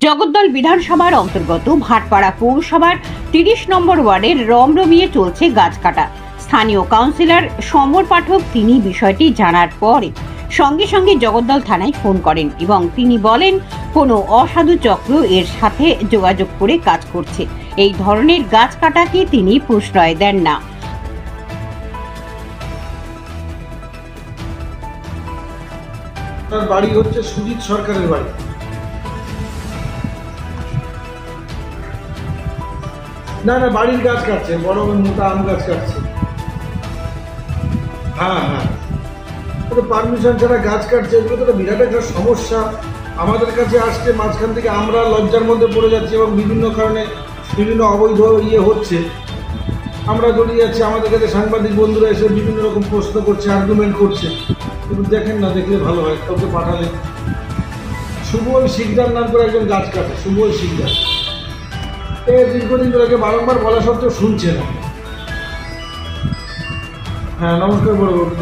জগদ্দল বিধানসভার অন্তর্গত ভাটপাড়া পৌরসভার ৩০ নম্বর ওয়ার্ডের রমরমিয়ে চলছে গাছ কাটা। স্থানীয় কাউন্সিলর সমর পাঠক তিনি বিষয়টি জানার পরে সঙ্গে সঙ্গে জগদ্দল থানায় ফোন করেন এবং তিনি বলেন কোনো অসাধু চক্র এর সাথে যোগাযোগ করে কাজ করছে। এই ধরনের গাছ কাটাকে তিনি প্রশ্রয় দেন না। তার বাড়ি হচ্ছে সুজিত সরকারের বাড়ি। না না, বাড়ির গাছ কাটছে, বড় মোটা আম গাছ কাটছে। হ্যাঁ, পারমিশন ছাড়া গাছ কাটছে, এগুলো তো বিরাট একটা সমস্যা। আমাদের কাছে আসছে, মাঝখান থেকে আমরা লজ্জার মধ্যে পড়ে যাচ্ছি এবং বিভিন্ন কারণে বিভিন্ন অবৈধ হচ্ছে, আমরা জড়িয়ে যাচ্ছি। আমাদের কাছে সাংবাদিক বন্ধুরা এসে বিভিন্ন রকম প্রশ্ন করছে, আর্গুমেন্ট করছে। কিন্তু দেখেন না, দেখলে ভালো হয়, কাউকে পাঠালে। সুবল শিকদার নাম করে একজন গাছ কাটে, সুবল শিকদার। দীর্ঘদিন ধরে বারংবার বলা সত্ত্বেও শুনছে না। হ্যাঁ, নমস্কার বড়বাবু।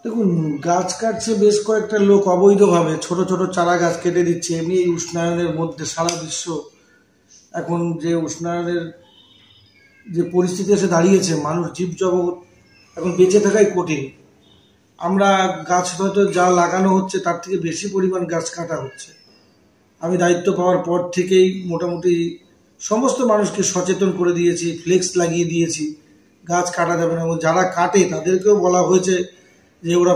দেখুন, গাছ কাটছে বেশ কয়েকটা লোক অবৈধভাবে, ছোট ছোট চারা গাছ কেটে দিচ্ছে। এমনি এই উষ্ণায়নের মধ্যে সারা বিশ্ব এখন যে উষ্ণায়নের যে পরিস্থিতি এসে দাঁড়িয়েছে, মানুষ জীবজগৎ এখন বেঁচে থাকাই কঠিন। আমরা গাছ হয়তো যা লাগানো হচ্ছে তার থেকে বেশি পরিমাণ গাছ কাটা হচ্ছে। আমি দায়িত্ব পাওয়ার পর থেকেই মোটামুটি সমস্ত মানুষকে সচেতন করে দিয়েছি, ফ্লেক্স লাগিয়ে দিয়েছি, গাছ কাটা যাবে না। এবং যারা কাটে তাদেরকেও বলা হয়েছে যে ওরা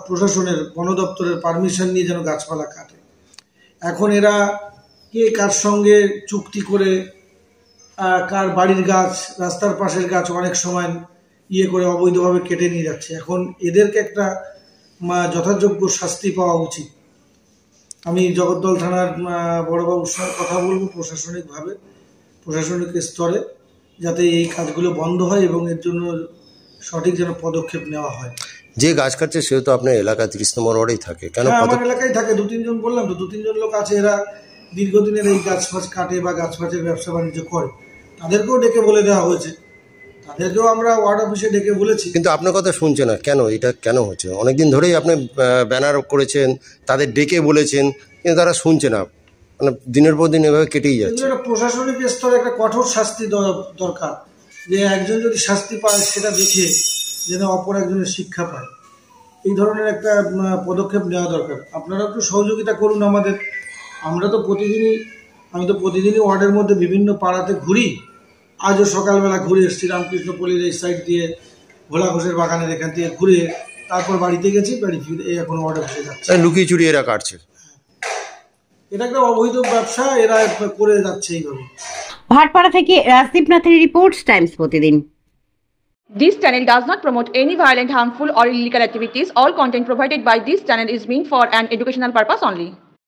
প্রশাসনের বন দপ্তরের পারমিশন নিয়ে যেন গাছপালা কাটে। এখন এরা কে কার সঙ্গে চুক্তি করে কার বাড়ির গাছ, রাস্তার পাশের গাছ অনেক সময় করে অবৈধভাবে কেটে নিয়ে যাচ্ছে। এখন এদেরকে একটা যথাযোগ্য শাস্তি পাওয়া উচিত। আমি জগদ্দল থানার বড়বাবুর সঙ্গে কথা বলবো প্রশাসনিকভাবে, প্রশাসনিক স্তরে, যাতে এই কাজগুলো বন্ধ হয় এবং এর জন্য সঠিক যেন পদক্ষেপ নেওয়া হয়। যে গাছ কাটছে সেও তো আপনার এলাকা ৩০ নম্বর ওয়ার্ডেই থাকে, কেন? আমার এলাকায় থাকে, ২-৩ জন বললাম তো, ২-৩ জন লোক আছে, এরা দীর্ঘদিনের এই গাছ ফাছ কাটে বা গাছ ফাছের ব্যবসা বাণিজ্য করে। তাদেরকেও ডেকে বলে দেওয়া হয়েছে, তাদেরকেও আমরা ওয়ার্ড অফিসে ডেকে বলেছি। কিন্তু আপনার কথা শুনছে না কেন? এটা কেন হচ্ছে? অনেকদিন ধরেই আপনি ব্যানার করেছেন, তাদের ডেকে বলেছেন, কিন্তু তারা শুনছে না। মানে দিনের পর দিন এভাবে কেটেই যাচ্ছে। প্রশাসনিক স্তরে একটা কঠোর শাস্তি দরকার, যে একজন যদি শাস্তি পায় সেটা দেখে যেন অপর একজনের শিক্ষা পায়। এই ধরনের একটা পদক্ষেপ নেওয়া দরকার। আপনারা একটু সহযোগিতা করুন আমাদের। আমি তো প্রতিদিনই ওয়ার্ডের মধ্যে বিভিন্ন পাড়াতে ঘুরি। আজও সকালবেলা ঘুরে এসেছি রামকৃষ্ণপল্লীর এই সাইড দিয়ে, ভোলা ঘোষের বাগানের এখান থেকে ঘুরে তারপর বাড়িতে গেছি, বাড়ি ফিরে এখন ওয়ার্ডে ফিরে যাচ্ছে। লুকিয়ে চুরি এরা কাটছে, এটা একটা অবৈধ ব্যবসা, এরা করে যাচ্ছে এইভাবে। ভাটপাড়া থেকে রাজদীপ নাথের রিপোর্ট, টাইমস প্রতিদিন। This channel does not promote any violent, harmful or illegal activities. All content provided by this channel is meant for an educational purpose only.